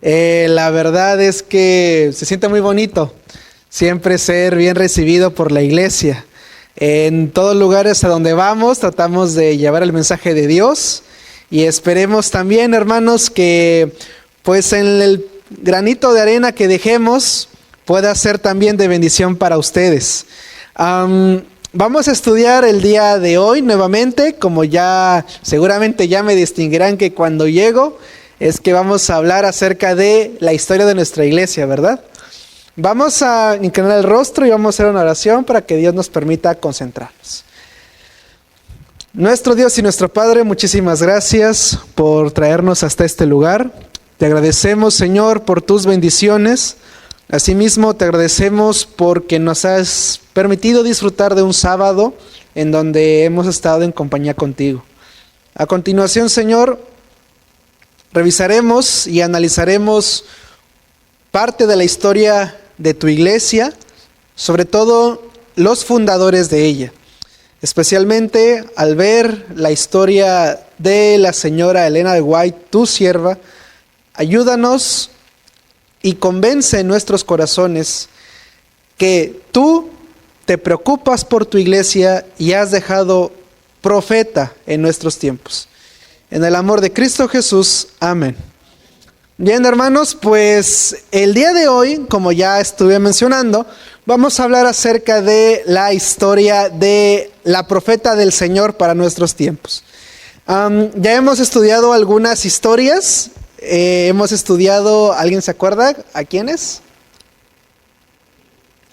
La verdad es que se siente muy bonito siempre ser bien recibido por la iglesia. En todos lugares a donde vamos tratamos de llevar el mensaje de Dios y esperemos también, hermanos, que pues en el granito de arena que dejemos pueda ser también de bendición para ustedes. Vamos a estudiar el día de hoy nuevamente, como ya seguramente ya me distinguirán que cuando llego es que vamos a hablar acerca de la historia de nuestra iglesia, ¿verdad? Vamos a inclinar el rostro y vamos a hacer una oración para que Dios nos permita concentrarnos. Nuestro Dios y nuestro Padre, muchísimas gracias por traernos hasta este lugar. Te agradecemos, Señor, por tus bendiciones. Asimismo, te agradecemos porque nos has permitido disfrutar de un sábado en donde hemos estado en compañía contigo. A continuación, Señor, revisaremos y analizaremos parte de la historia de tu iglesia, sobre todo los fundadores de ella. Especialmente al ver la historia de la señora Elena de White, tu sierva, ayúdanos y convence en nuestros corazones que tú te preocupas por tu iglesia y has dejado profeta en nuestros tiempos. En el amor de Cristo Jesús, amén. Bien, hermanos, pues el día de hoy, como ya estuve mencionando, vamos a hablar acerca de la historia de la profeta del Señor para nuestros tiempos. Ya hemos estudiado algunas historias, hemos estudiado, ¿alguien se acuerda? ¿A quiénes?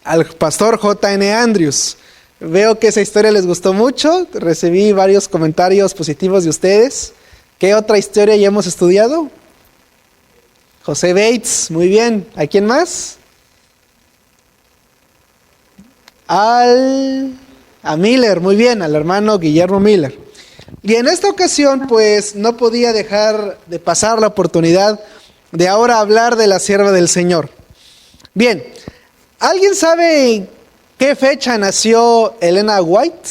Al pastor J.N. Andrews. Veo que esa historia les gustó mucho, recibí varios comentarios positivos de ustedes. ¿Qué otra historia ya hemos estudiado? José Bates, muy bien. ¿A quién más? A Miller, muy bien, al hermano Guillermo Miller. Y en esta ocasión, pues, no podía dejar de pasar la oportunidad de ahora hablar de la sierva del Señor. Bien, ¿alguien sabe qué fecha nació Elena White?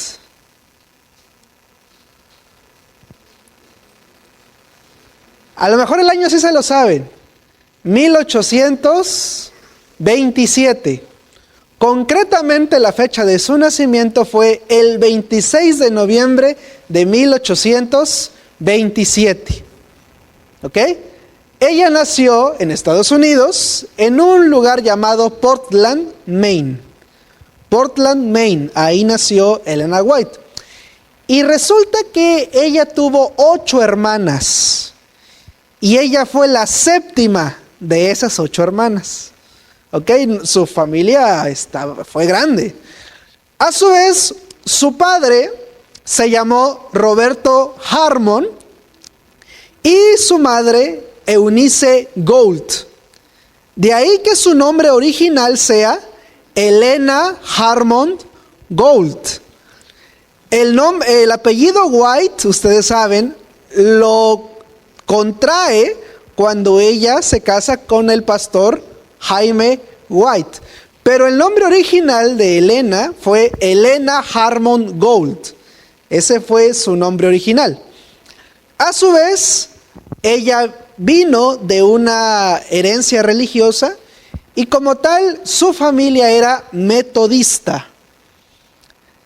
A lo mejor el año sí se lo saben. 1827. Concretamente la fecha de su nacimiento fue el 26 de noviembre de 1827. ¿Ok? Ella nació en Estados Unidos en un lugar llamado Portland, Maine. Portland, Maine. Ahí nació Elena White. Y resulta que ella tuvo 8 hermanas. Y ella fue la séptima de esas 8 hermanas. ¿Ok? Su familia fue grande. A su vez, su padre se llamó Roberto Harmon y su madre Eunice Gould. De ahí que su nombre original sea Elena Harmon Gould. El apellido White, ustedes saben, lo contrae cuando ella se casa con el pastor Jaime White. Pero el nombre original de Elena fue Elena Harmon Gould. Ese fue su nombre original. A su vez, ella vino de una herencia religiosa y como tal, su familia era metodista.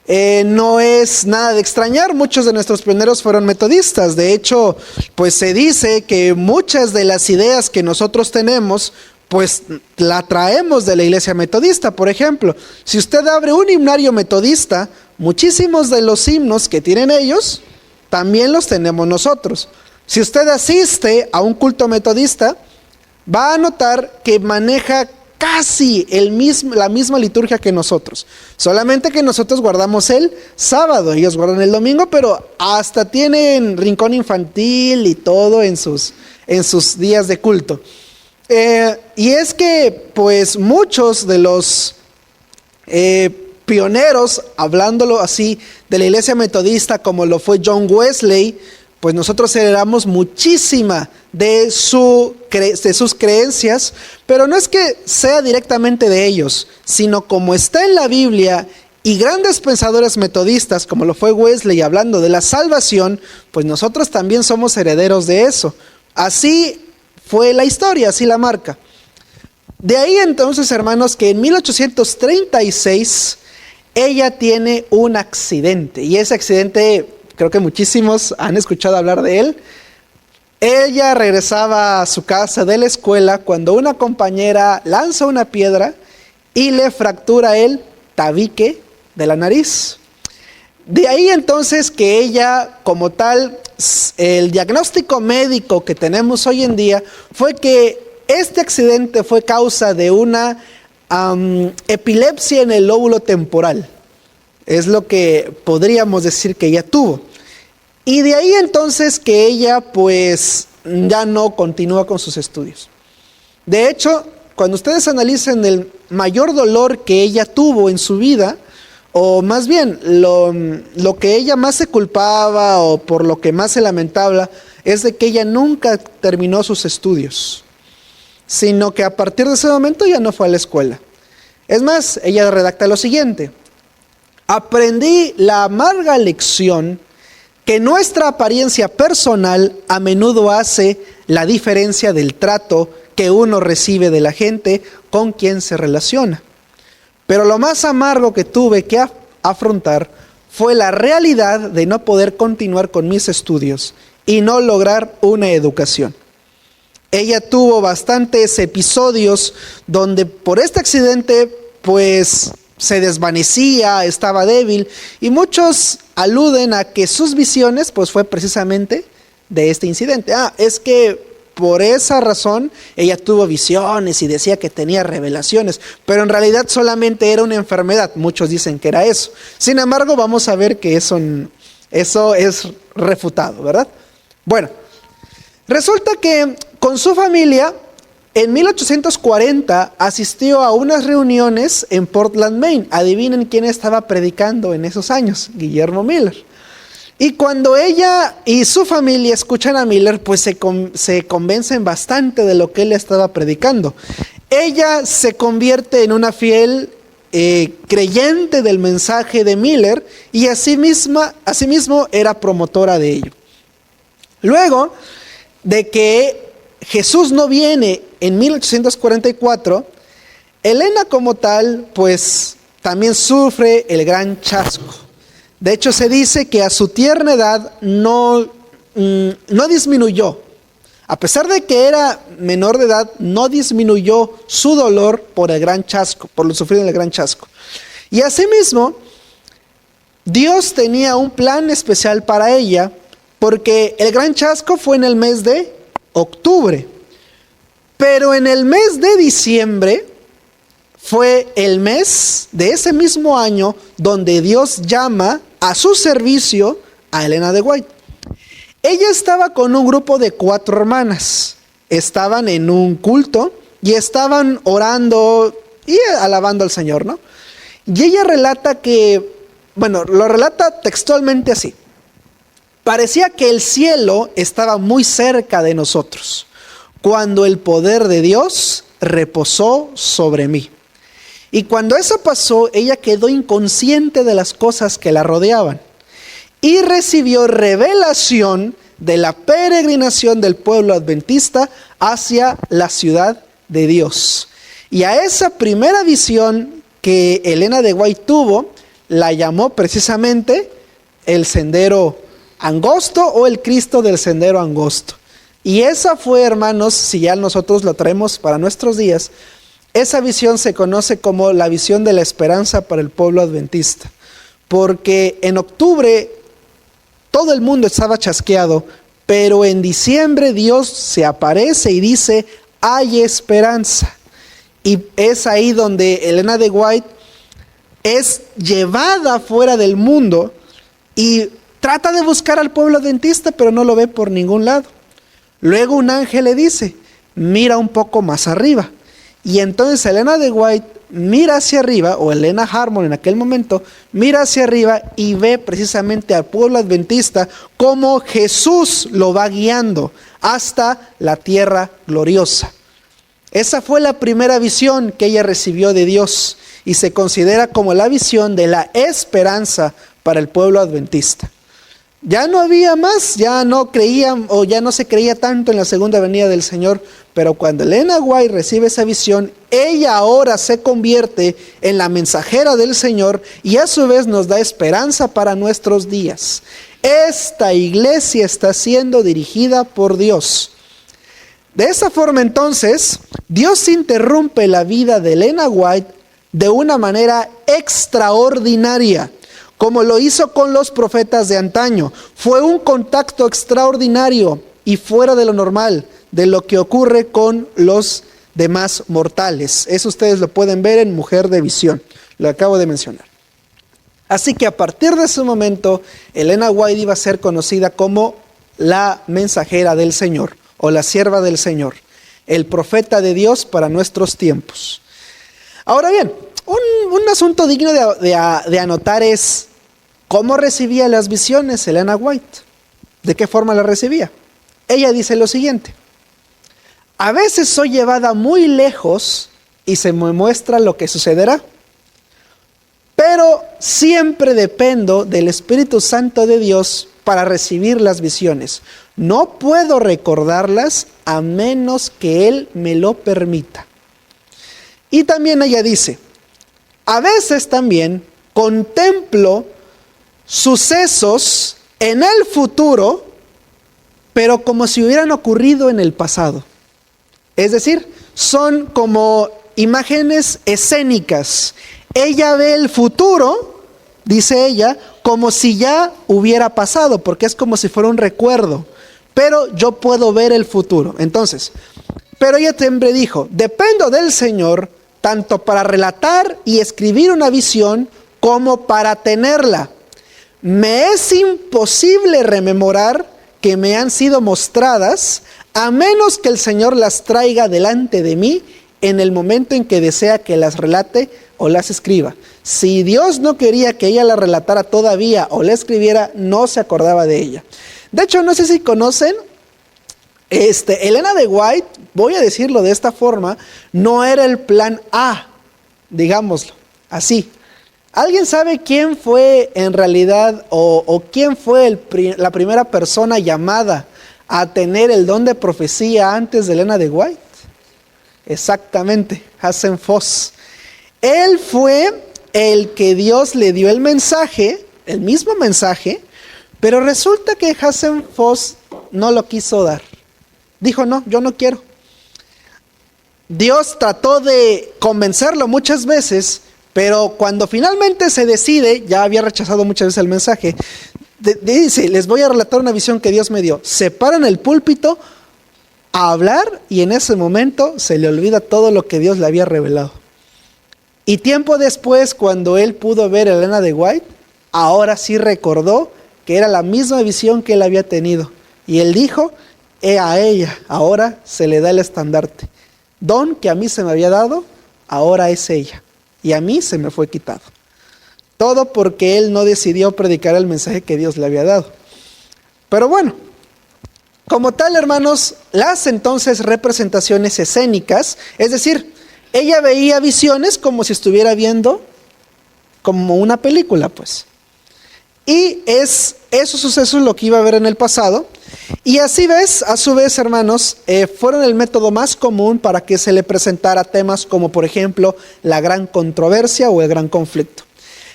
No es nada de extrañar, muchos de nuestros pioneros fueron metodistas. De hecho, pues se dice que muchas de las ideas que nosotros tenemos, pues la traemos de la iglesia metodista. Por ejemplo, si usted abre un himnario metodista, muchísimos de los himnos que tienen ellos, también los tenemos nosotros. Si usted asiste a un culto metodista, va a notar que maneja casi la misma liturgia que nosotros, solamente que nosotros guardamos el sábado, ellos guardan el domingo, pero hasta tienen rincón infantil y todo en sus días de culto. Y es que pues muchos de los pioneros, hablándolo así, de la iglesia metodista, como lo fue John Wesley, pues nosotros heredamos muchísima de sus creencias, pero no es que sea directamente de ellos, sino como está en la Biblia y grandes pensadores metodistas, como lo fue Wesley, hablando de la salvación, pues nosotros también somos herederos de eso. Así fue la historia, así la marca. De ahí entonces, hermanos, que en 1836 ella tiene un accidente. Y ese accidente, creo que muchísimos han escuchado hablar de él. Ella regresaba a su casa de la escuela cuando una compañera lanza una piedra y le fractura el tabique de la nariz. De ahí entonces que ella, como tal, el diagnóstico médico que tenemos hoy en día fue que este accidente fue causa de una epilepsia en el lóbulo temporal. Es lo que podríamos decir que ella tuvo. Y de ahí entonces que ella pues ya no continúa con sus estudios. De hecho, cuando ustedes analicen el mayor dolor que ella tuvo en su vida, o más bien lo que ella más se culpaba o por lo que más se lamentaba, es de que ella nunca terminó sus estudios, sino que a partir de ese momento ya no fue a la escuela. Es más, ella redacta lo siguiente: aprendí la amarga lección que nuestra apariencia personal a menudo hace la diferencia del trato que uno recibe de la gente con quien se relaciona. Pero lo más amargo que tuve que afrontar fue la realidad de no poder continuar con mis estudios y no lograr una educación. Ella tuvo bastantes episodios donde por este accidente pues se desvanecía, estaba débil, y muchos aluden a que sus visiones pues fue precisamente de este incidente. Es que por esa razón ella tuvo visiones y decía que tenía revelaciones, pero en realidad solamente era una enfermedad. Muchos dicen que era eso. Sin embargo, vamos a ver que eso es refutado, ¿verdad? Bueno, resulta que con su familia en 1840 asistió a unas reuniones en Portland, Maine. Adivinen quién estaba predicando en esos años: Guillermo Miller. Y cuando ella y su familia escuchan a Miller, pues se convencen bastante de lo que él estaba predicando. Ella se convierte en una fiel creyente del mensaje de Miller y asimismo era promotora de ello. Luego de que Jesús no viene en 1844, Elena como tal, pues también sufre el gran chasco. De hecho, se dice que a su tierna edad no disminuyó. A pesar de que era menor de edad, no disminuyó su dolor por el gran chasco, por lo sufrido en el gran chasco. Y asimismo, Dios tenía un plan especial para ella, porque el gran chasco fue en el mes de octubre. Pero en el mes de diciembre fue el mes de ese mismo año donde Dios llama a su servicio a Elena de White. Ella estaba con un grupo de 4 hermanas. Estaban en un culto y estaban orando y alabando al Señor, ¿no? Y ella relata lo relata textualmente así: parecía que el cielo estaba muy cerca de nosotros cuando el poder de Dios reposó sobre mí. Y cuando eso pasó, ella quedó inconsciente de las cosas que la rodeaban y recibió revelación de la peregrinación del pueblo adventista hacia la ciudad de Dios. Y a esa primera visión que Elena de White tuvo, la llamó precisamente el sendero angosto o el Cristo del sendero angosto. Y esa fue, hermanos, si ya nosotros la traemos para nuestros días, esa visión se conoce como la visión de la esperanza para el pueblo adventista. Porque en octubre todo el mundo estaba chasqueado, pero en diciembre Dios se aparece y dice: hay esperanza. Y es ahí donde Elena de White es llevada fuera del mundo y trata de buscar al pueblo adventista, pero no lo ve por ningún lado. Luego un ángel le dice: mira un poco más arriba. Y entonces Elena de White mira hacia arriba, o Elena Harmon en aquel momento, mira hacia arriba y ve precisamente al pueblo adventista como Jesús lo va guiando hasta la tierra gloriosa. Esa fue la primera visión que ella recibió de Dios y se considera como la visión de la esperanza para el pueblo adventista. Ya no había más, ya no creían o ya no se creía tanto en la segunda venida del Señor, pero cuando Elena White recibe esa visión, ella ahora se convierte en la mensajera del Señor y a su vez nos da esperanza para nuestros días. Esta iglesia está siendo dirigida por Dios. De esa forma entonces, Dios interrumpe la vida de Elena White de una manera extraordinaria, como lo hizo con los profetas de antaño. Fue un contacto extraordinario y fuera de lo normal, de lo que ocurre con los demás mortales. Eso ustedes lo pueden ver en Mujer de Visión, lo acabo de mencionar. Así que a partir de ese momento, Elena White iba a ser conocida como la mensajera del Señor, o la sierva del Señor, el profeta de Dios para nuestros tiempos. Ahora bien, un asunto digno de anotar es cómo recibía las visiones Elena White. ¿De qué forma las recibía? Ella dice lo siguiente: a veces soy llevada muy lejos y se me muestra lo que sucederá, pero siempre dependo del Espíritu Santo de Dios para recibir las visiones. No puedo recordarlas a menos que Él me lo permita. Y también ella dice: a veces también contemplo sucesos en el futuro, pero como si hubieran ocurrido en el pasado. Es decir, son como imágenes escénicas. Ella ve el futuro, dice ella, como si ya hubiera pasado, porque es como si fuera un recuerdo. Pero yo puedo ver el futuro. Entonces, pero ella siempre dijo: dependo del Señor tanto para relatar y escribir una visión como para tenerla. Me es imposible rememorar que me han sido mostradas, a menos que el Señor las traiga delante de mí en el momento en que desea que las relate o las escriba. Si Dios no quería que ella la relatara todavía o la escribiera, no se acordaba de ella. De hecho, no sé si conocen, Elena de White, voy a decirlo de esta forma, no era el plan A, digámoslo así. ¿Alguien sabe quién fue en realidad o quién fue la primera persona llamada a tener el don de profecía antes de Elena de White? Exactamente, Hassan Foss. Él fue el que Dios le dio el mensaje, el mismo mensaje, pero resulta que Hassan Foss no lo quiso dar. Dijo: no, yo no quiero. Dios trató de convencerlo muchas veces, pero cuando finalmente se decide, ya había rechazado muchas veces el mensaje, dice: les voy a relatar una visión que Dios me dio. Se para en el púlpito a hablar y en ese momento se le olvida todo lo que Dios le había revelado. Y tiempo después, cuando él pudo ver a Elena de White, ahora sí recordó que era la misma visión que él había tenido. Y él dijo: a ella ahora se le da el estandarte. Don que a mí se me había dado, ahora es ella. Y a mí se me fue quitado. Todo porque él no decidió predicar el mensaje que Dios le había dado. Pero bueno, como tal, hermanos, las entonces representaciones escénicas, es decir, ella veía visiones como si estuviera viendo como una película, pues. Y esos sucesos lo que iba a ver en el pasado. Y así a su vez, hermanos, fueron el método más común para que se le presentara temas como, por ejemplo, la gran controversia o el gran conflicto.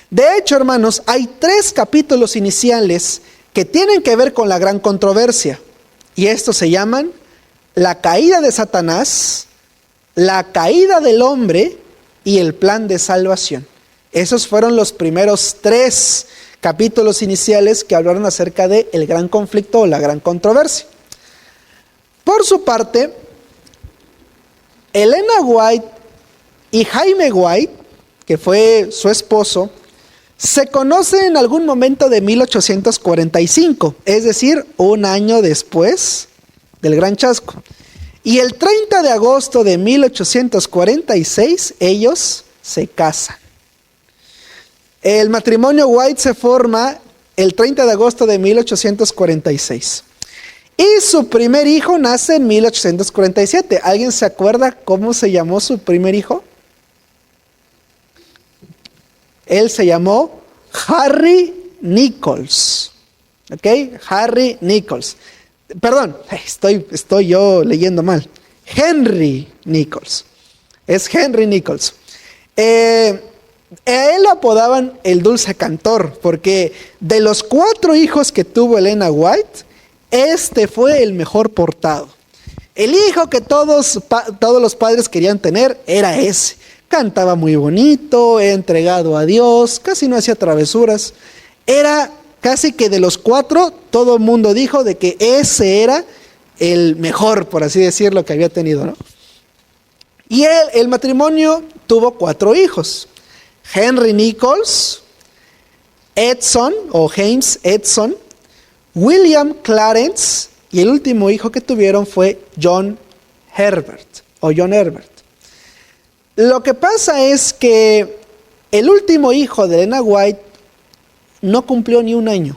De hecho, hermanos, hay 3 capítulos iniciales que tienen que ver con la gran controversia. Y estos se llaman la caída de Satanás, la caída del hombre y el plan de salvación. Esos fueron los primeros 3 capítulos iniciales que hablaron acerca de el gran conflicto o la gran controversia. Por su parte, Elena White y Jaime White, que fue su esposo, se conocen en algún momento de 1845, es decir, un año después del Gran Chasco. Y el 30 de agosto de 1846, ellos se casan. El matrimonio White se forma el 30 de agosto de 1846. Y su primer hijo nace en 1847. ¿Alguien se acuerda cómo se llamó su primer hijo? Él se llamó Harry Nichols. ¿Ok? Harry Nichols. Perdón, estoy yo leyendo mal. Henry Nichols. Es Henry Nichols. A él lo apodaban el dulce cantor, porque de los 4 hijos que tuvo Elena White, este fue el mejor portado. El hijo que todos los padres querían tener era ese. Cantaba muy bonito, entregado a Dios, casi no hacía travesuras. Era casi que de los 4, todo el mundo dijo de que ese era el mejor, por así decirlo, que había tenido, ¿no? Y el matrimonio tuvo 4 hijos. Henry Nichols, Edson o James Edson, William Clarence, y el último hijo que tuvieron fue John Herbert. Lo que pasa es que el último hijo de Elena White no cumplió ni un año.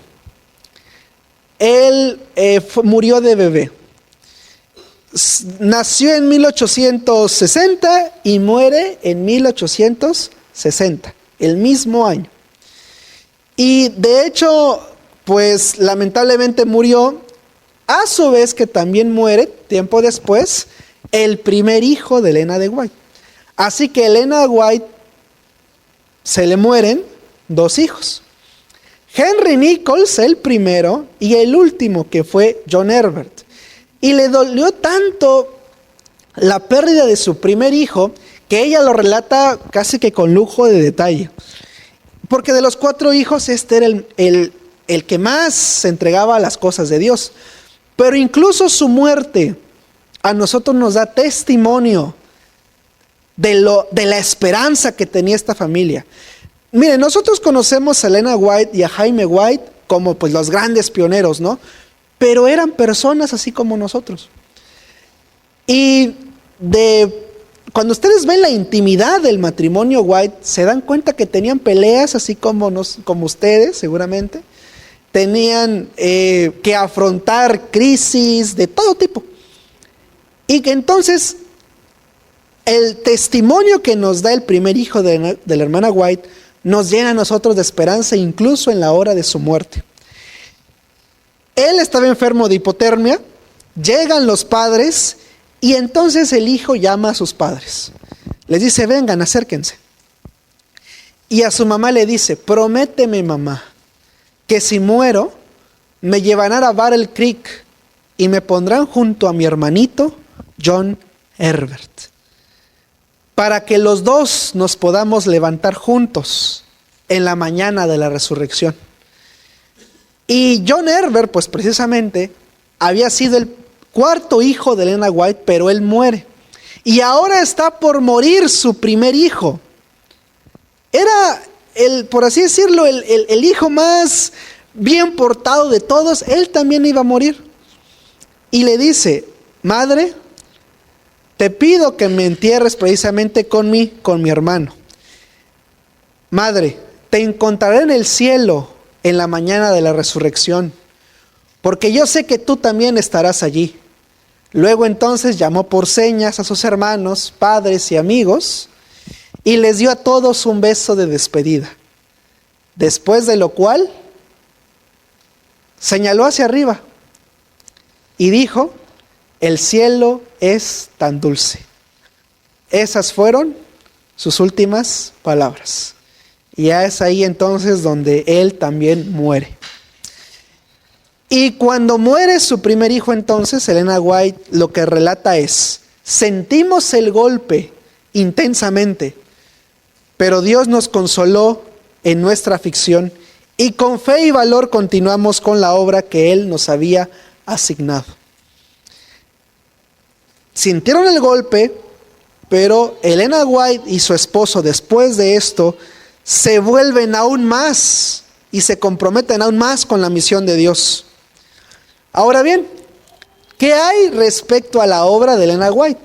Él murió de bebé. Nació en 1860 y muere en 1860, el mismo año. Y de hecho, pues lamentablemente murió, a su vez que también muere, tiempo después, el primer hijo de Elena de White. Así que a Elena White se le mueren 2 hijos. Henry Nichols, el primero, y el último, que fue John Herbert. Y le dolió tanto la pérdida de su primer hijo, que ella lo relata casi que con lujo de detalle. Porque de los 4 hijos, este era el que más se entregaba a las cosas de Dios. Pero incluso su muerte a nosotros nos da testimonio de la esperanza que tenía esta familia. Miren, nosotros conocemos a Elena White y a Jaime White como pues los grandes pioneros, ¿no? Pero eran personas así como nosotros. Y cuando ustedes ven la intimidad del matrimonio White, se dan cuenta que tenían peleas así como ustedes seguramente. Tenían que afrontar crisis de todo tipo. Y que entonces el testimonio que nos da el primer hijo de la hermana White nos llena a nosotros de esperanza incluso en la hora de su muerte. Él estaba enfermo de hipotermia, llegan los padres y entonces el hijo llama a sus padres. Les dice, vengan, acérquense. Y a su mamá le dice, prométeme mamá, que si muero, me llevarán a Battle Creek y me pondrán junto a mi hermanito John Herbert, para que los 2 nos podamos levantar juntos en la mañana de la resurrección. Y John Herbert, pues precisamente, había sido el 4.º hijo de Elena White, pero él muere. Y ahora está por morir su primer hijo. Era, por así decirlo, el hijo más bien portado de todos. Él también iba a morir. Y le dice, madre, te pido que me entierres precisamente con mi hermano. Madre, te encontraré en el cielo en la mañana de la resurrección, porque yo sé que tú también estarás allí. Luego entonces llamó por señas a sus hermanos, padres y amigos, y les dio a todos un beso de despedida. Después de lo cual, señaló hacia arriba y dijo, el cielo es tan dulce. Esas fueron sus últimas palabras. Y ya es ahí entonces donde él también muere. Y cuando muere su primer hijo entonces, Elena White lo que relata es, sentimos el golpe intensamente, pero Dios nos consoló en nuestra aflicción y con fe y valor continuamos con la obra que Él nos había asignado. Sintieron el golpe, pero Elena White y su esposo después de esto se vuelven aún más y se comprometen aún más con la misión de Dios. Ahora bien, ¿qué hay respecto a la obra de Elena White?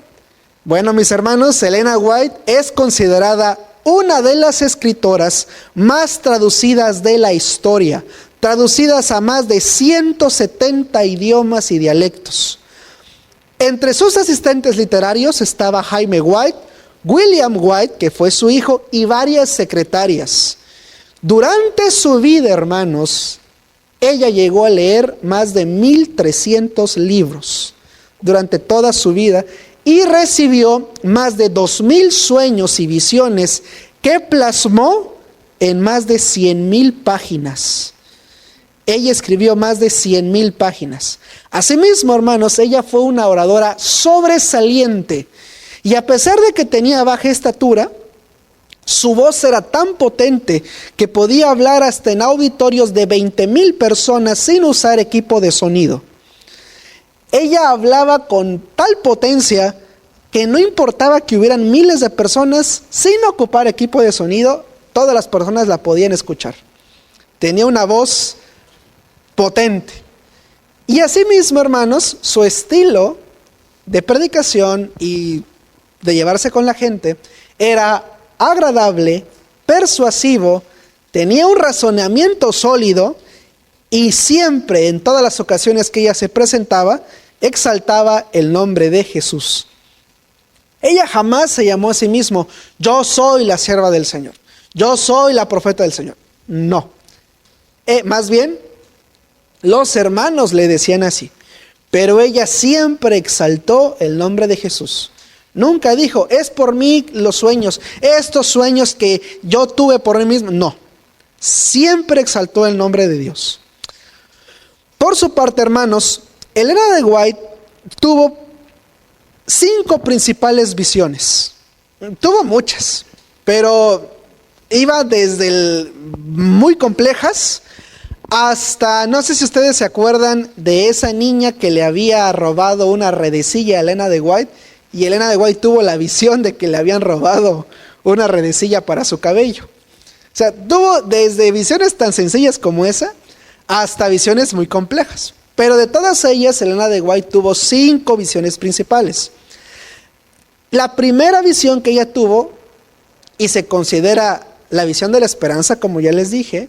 Bueno, mis hermanos, Elena White es considerada una de las escritoras más traducidas de la historia, traducidas a más de 170 idiomas y dialectos. Entre sus asistentes literarios estaba Jaime White, William White, que fue su hijo, y varias secretarias. Durante su vida, hermanos, Ella llegó a leer más de 1,300 libros durante toda su vida y recibió más de 2,000 sueños y visiones que plasmó en más de 100,000 páginas. Ella escribió más de 100,000 páginas. Asimismo, hermanos, ella fue una oradora sobresaliente. Y a pesar de que tenía baja estatura, su voz era tan potente que podía hablar hasta en auditorios de 20,000 personas sin usar equipo de sonido. Ella hablaba con tal potencia que no importaba que hubieran miles de personas sin ocupar equipo de sonido, todas las personas la podían escuchar. Tenía una voz potente. Y asimismo, hermanos, su estilo de predicación y de llevarse con la gente era agradable, persuasivo, tenía un razonamiento sólido y siempre, en todas las ocasiones que ella se presentaba, exaltaba el nombre de Jesús. Ella jamás se llamó a sí misma, yo soy la sierva del Señor, yo soy la profeta del Señor. No. Más bien, los hermanos le decían así, pero ella siempre exaltó el nombre de Jesús. Nunca dijo, es por mí los sueños, estos sueños que yo tuve por mí mismo. No, siempre exaltó el nombre de Dios. Por su parte, hermanos, Elena de White tuvo 5 principales visiones. Tuvo muchas, pero iba desde muy complejas hasta, no sé si ustedes se acuerdan de esa niña que le había robado una redecilla a Elena de White, y Elena de White tuvo la visión de que le habían robado una redecilla para su cabello. O sea, tuvo desde visiones tan sencillas como esa hasta visiones muy complejas. Pero de todas ellas, Elena de White tuvo 5 visiones principales. La primera visión que ella tuvo, y se considera la visión de la esperanza, como ya les dije,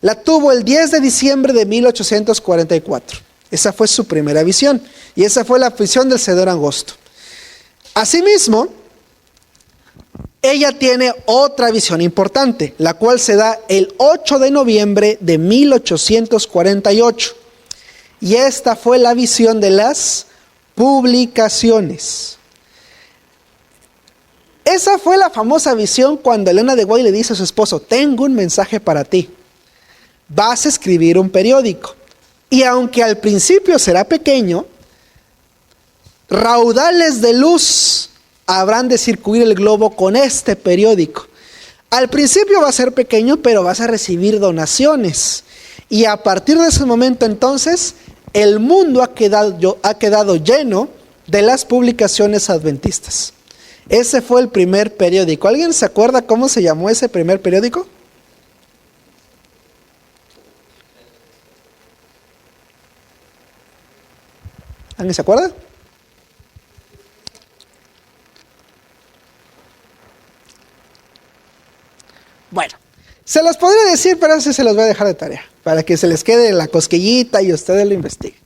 la tuvo el 10 de diciembre de 1844. Esa fue su primera visión, y esa fue la visión del Cedro Angosto. Asimismo, ella tiene otra visión importante, la cual se da el 8 de noviembre de 1848. Y esta fue la visión de las publicaciones. Esa fue la famosa visión cuando Elena de White le dice a su esposo, tengo un mensaje para ti. Vas a escribir un periódico. Y aunque al principio será pequeño, raudales de luz habrán de circular el globo con este periódico. Al principio va a ser pequeño, pero vas a recibir donaciones. Y a partir de ese momento entonces, el mundo ha quedado lleno de las publicaciones adventistas. Ese fue el primer periódico. ¿Alguien se acuerda cómo se llamó ese primer periódico? ¿Alguien se acuerda? Bueno, se los podría decir, pero eso se los voy a dejar de tarea, para que se les quede la cosquillita y ustedes lo investiguen.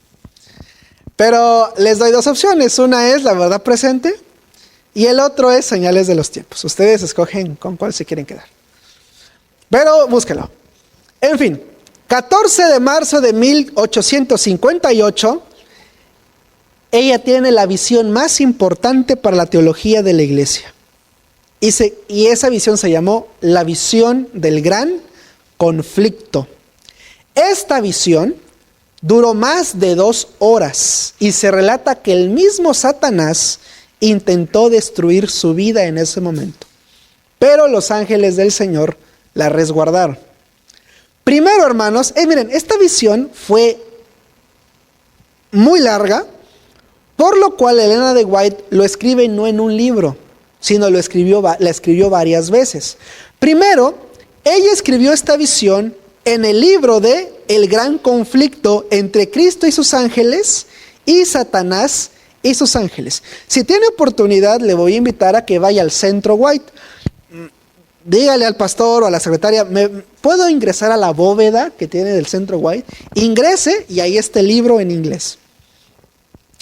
Pero les doy 2 opciones, una es la verdad presente y el otro es señales de los tiempos. Ustedes escogen con cuál se quieren quedar. Pero búsquenlo. En fin, 14 de marzo de 1858, ella tiene la visión más importante para la teología de la iglesia. Y esa visión se llamó la visión del gran conflicto. Esta visión duró más de 2 horas y se relata que el mismo Satanás intentó destruir su vida en ese momento. Pero los ángeles del Señor la resguardaron. Primero, hermanos, miren, esta visión fue muy larga, por lo cual Elena de White lo escribe no en un libro, sino la escribió varias veces. Primero, ella escribió esta visión en el libro de El gran conflicto entre Cristo y sus ángeles y Satanás y sus ángeles. Si tiene oportunidad, le voy a invitar a que vaya al Centro White. Dígale al pastor o a la secretaria, ¿puedo ingresar a la bóveda que tiene del Centro White? Ingrese y ahí está el libro en inglés.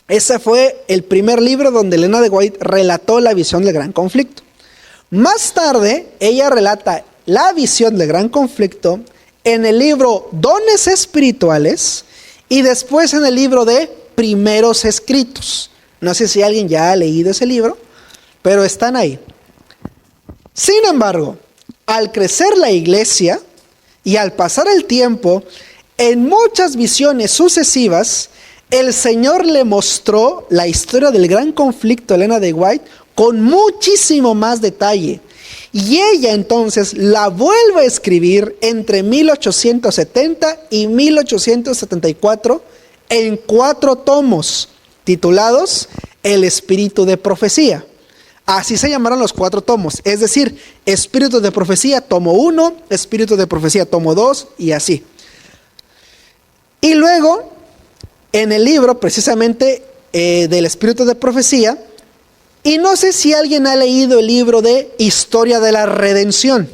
Ese fue el primer libro donde Elena de White relató la visión del gran conflicto. Más tarde, ella relata la visión del gran conflicto en el libro Dones Espirituales y después en el libro de Primeros Escritos. No sé si alguien ya ha leído ese libro, pero están ahí. Sin embargo, al crecer la iglesia y al pasar el tiempo, en muchas visiones sucesivas, el Señor le mostró la historia del gran conflicto a Elena de White con muchísimo más detalle. Y ella entonces la vuelve a escribir entre 1870 y 1874 en 4 tomos titulados El Espíritu de Profecía. Así se llamaron los 4 tomos, es decir, Espíritu de Profecía tomo 1, Espíritu de Profecía tomo 2 y así. Y luego, en el libro precisamente del Espíritu de Profecía, y no sé si alguien ha leído el libro de Historia de la Redención.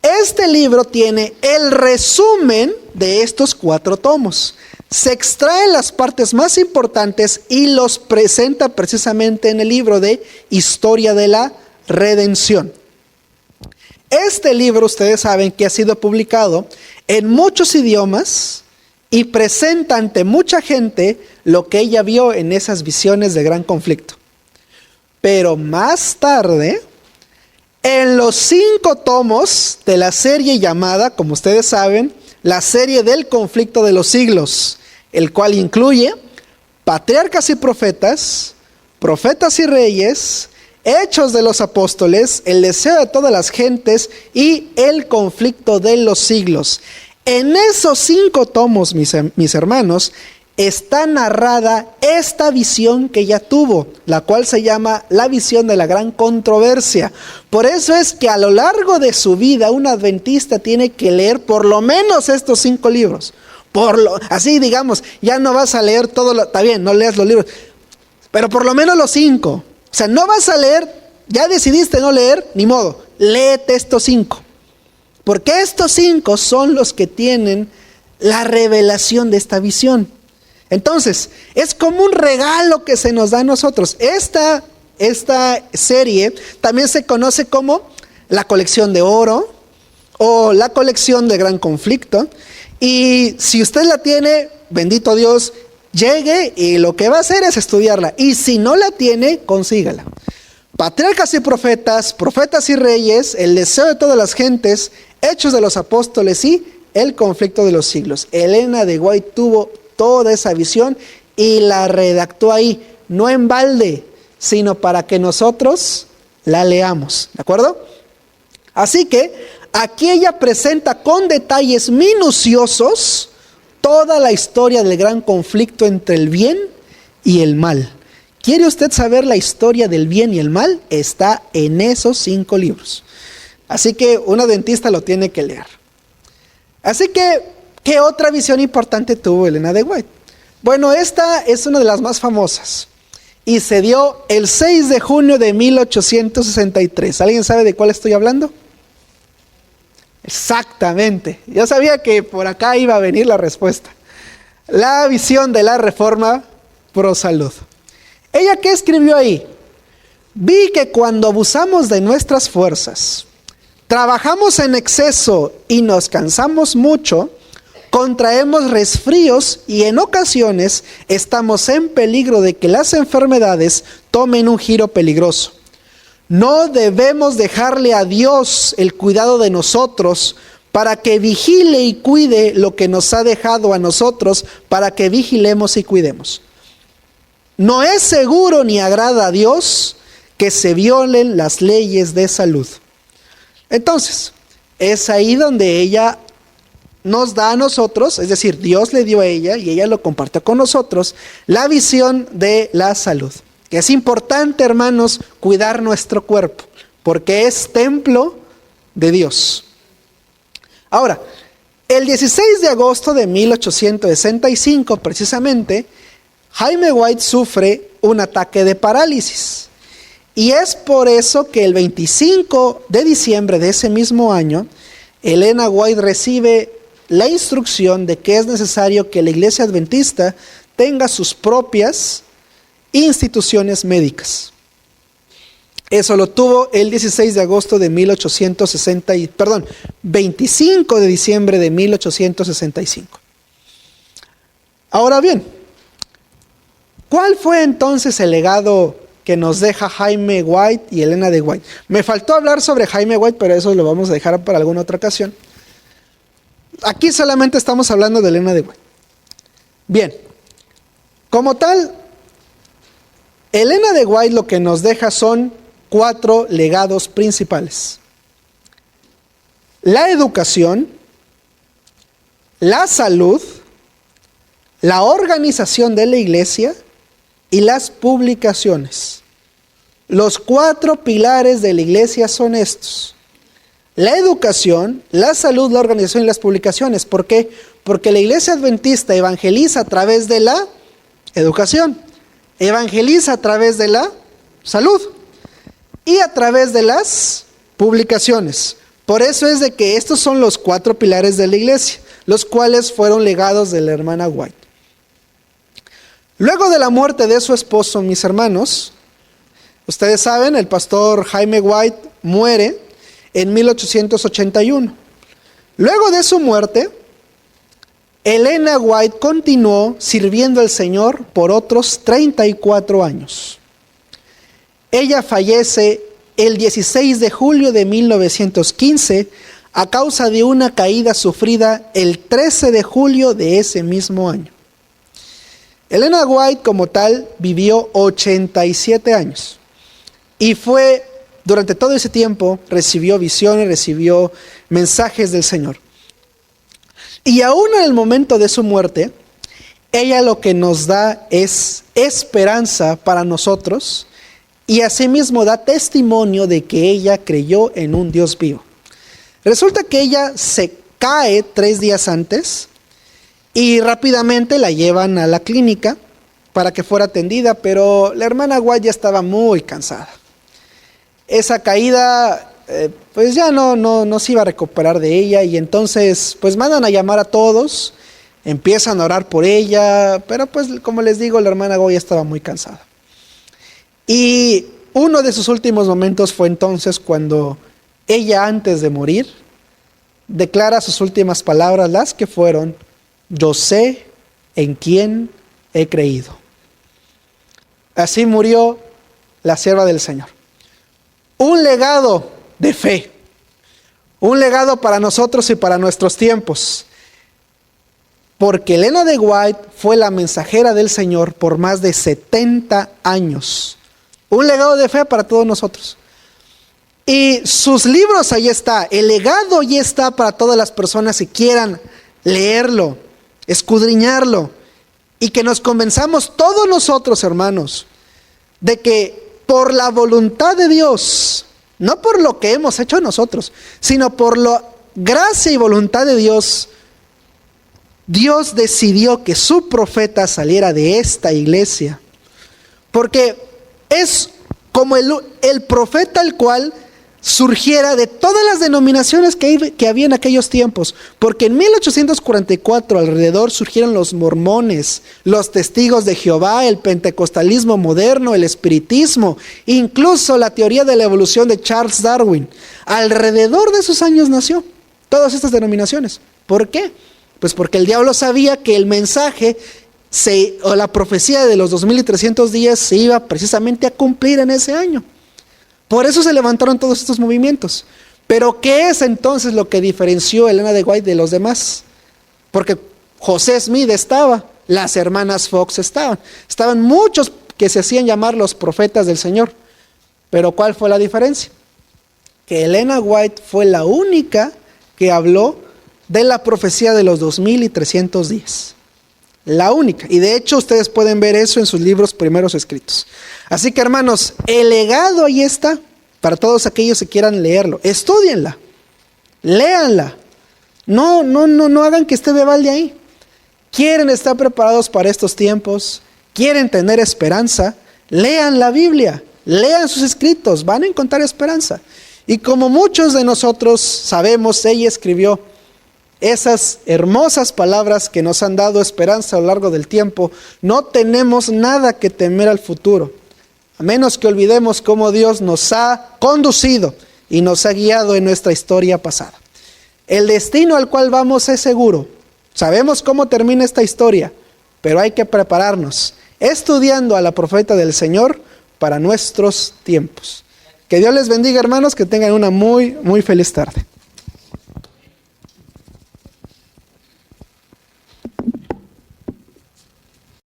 Este libro tiene el resumen de estos 4 tomos. Se extraen las partes más importantes y los presenta precisamente en el libro de Historia de la Redención. Este libro, ustedes saben que ha sido publicado en muchos idiomas y presenta ante mucha gente lo que ella vio en esas visiones de gran conflicto. Pero más tarde, en los 5 tomos de la serie llamada, como ustedes saben, la serie del conflicto de los siglos, el cual incluye Patriarcas y Profetas, Profetas y Reyes, Hechos de los Apóstoles, El deseo de todas las gentes y El conflicto de los siglos. En esos 5 tomos, mis hermanos, está narrada esta visión que ella tuvo, la cual se llama la visión de la gran controversia. Por eso es que a lo largo de su vida un adventista tiene que leer por lo menos estos 5 libros. Así digamos, ya no vas a leer todo, está bien, no leas los libros, pero por lo menos los 5. O sea, no vas a leer, ya decidiste no leer, ni modo, léete estos 5. Porque estos 5 son los que tienen la revelación de esta visión. Entonces, es como un regalo que se nos da a nosotros. Esta serie también se conoce como la colección de oro o la colección de gran conflicto. Y si usted la tiene, bendito Dios, llegue y lo que va a hacer es estudiarla. Y si no la tiene, consígala. Patriarcas y Profetas, Profetas y Reyes, El deseo de todas las gentes, Hechos de los Apóstoles y El conflicto de los siglos. Elena de White tuvo toda esa visión y la redactó ahí, no en balde, sino para que nosotros la leamos, ¿de acuerdo? Así que aquí ella presenta con detalles minuciosos toda la historia del gran conflicto entre el bien y el mal. ¿Quiere usted saber la historia del bien y el mal? Está en esos 5 libros. Así que un adventista lo tiene que leer. Así que, ¿qué otra visión importante tuvo Elena de White? Bueno, esta es una de las más famosas y se dio el 6 de junio de 1863. ¿Alguien sabe de cuál estoy hablando? Exactamente. Yo sabía que por acá iba a venir la respuesta. La visión de la Reforma Pro Salud. ¿Ella qué escribió ahí? Vi que cuando abusamos de nuestras fuerzas, trabajamos en exceso y nos cansamos mucho, contraemos resfríos y en ocasiones estamos en peligro de que las enfermedades tomen un giro peligroso. No debemos dejarle a Dios el cuidado de nosotros para que vigile y cuide lo que nos ha dejado a nosotros para que vigilemos y cuidemos. No es seguro ni agrada a Dios que se violen las leyes de salud. Entonces, es ahí donde ella nos da a nosotros, es decir, Dios le dio a ella y ella lo compartió con nosotros, la visión de la salud. Que es importante, hermanos, cuidar nuestro cuerpo, porque es templo de Dios. Ahora, el 16 de agosto de 1865, precisamente, Jaime White sufre un ataque de parálisis. Y es por eso que el 25 de diciembre de ese mismo año, Elena White recibe la instrucción de que es necesario que la Iglesia Adventista tenga sus propias instituciones médicas. Eso lo tuvo el 16 de agosto de 25 de diciembre de 1865. Ahora bien, ¿cuál fue entonces el legado que nos deja Jaime White y Elena de White? Me faltó hablar sobre Jaime White, pero eso lo vamos a dejar para alguna otra ocasión. Aquí solamente estamos hablando de Elena de White. Bien, como tal, Elena de White lo que nos deja son 4 legados principales: la educación, la salud, la organización de la iglesia y las publicaciones. Los 4 pilares de la iglesia son estos: la educación, la salud, la organización y las publicaciones. ¿Por qué? Porque la iglesia adventista evangeliza a través de la educación, evangeliza a través de la salud y a través de las publicaciones. Por eso es de que estos son los 4 pilares de la iglesia, los cuales fueron legados de la hermana White. Luego de la muerte de su esposo, mis hermanos, ustedes saben, el pastor Jaime White muere en 1881. Luego de su muerte, Elena White continuó sirviendo al Señor por otros 34 años. Ella fallece el 16 de julio de 1915 a causa de una caída sufrida el 13 de julio de ese mismo año. Elena White como tal vivió 87 años y durante todo ese tiempo recibió visiones, recibió mensajes del Señor. Y aún en el momento de su muerte, ella lo que nos da es esperanza para nosotros y asimismo da testimonio de que ella creyó en un Dios vivo. Resulta que ella se cae 3 días antes y rápidamente la llevan a la clínica para que fuera atendida, pero la hermana White ya estaba muy cansada. Esa caída pues ya no se iba a recuperar de ella, y entonces pues mandan a llamar a todos, empiezan a orar por ella, pero pues como les digo, la hermana White ya estaba muy cansada. Y uno de sus últimos momentos fue entonces cuando ella, antes de morir, declara sus últimas palabras, las que fueron: yo sé en quién he creído. Así murió la sierva del Señor. Un legado de fe, un legado para nosotros y para nuestros tiempos, porque Elena de White fue la mensajera del Señor por más de 70 años. Un legado de fe para todos nosotros. Y sus libros ahí está, el legado ahí está para todas las personas que quieran leerlo, escudriñarlo, y que nos convenzamos todos nosotros, hermanos, de que por la voluntad de Dios, no por lo que hemos hecho nosotros, sino por la gracia y voluntad de Dios, Dios decidió que su profeta saliera de esta iglesia, porque es como el profeta el cual surgiera de todas las denominaciones que había en aquellos tiempos, porque en 1844 alrededor surgieron los mormones, los testigos de Jehová, el pentecostalismo moderno, el espiritismo, incluso la teoría de la evolución de Charles Darwin. Alrededor de esos años nació todas estas denominaciones. ¿Por qué? Pues porque el diablo sabía que el mensaje o la profecía de los 2300 días se iba precisamente a cumplir en ese año. Por eso se levantaron todos estos movimientos. Pero ¿qué es entonces lo que diferenció a Elena de White de los demás? Porque José Smith estaba, las hermanas Fox estaban muchos que se hacían llamar los profetas del Señor. Pero ¿cuál fue la diferencia? Que Elena White fue la única que habló de la profecía de los 2300 días. La única. Y de hecho ustedes pueden ver eso en sus libros primeros escritos. Así que, hermanos, el legado ahí está para todos aquellos que quieran leerlo. Estúdienla, léanla. No hagan que esté de balde ahí. Quieren estar preparados para estos tiempos, quieren tener esperanza, lean la Biblia, lean sus escritos, van a encontrar esperanza. Y como muchos de nosotros sabemos, ella escribió esas hermosas palabras que nos han dado esperanza a lo largo del tiempo. No tenemos nada que temer al futuro. a menos que olvidemos cómo Dios nos ha conducido y nos ha guiado en nuestra historia pasada. El destino al cual vamos es seguro. Sabemos cómo termina esta historia, pero hay que prepararnos, estudiando a la profeta del Señor para nuestros tiempos. Que Dios les bendiga, hermanos, que tengan una muy feliz tarde.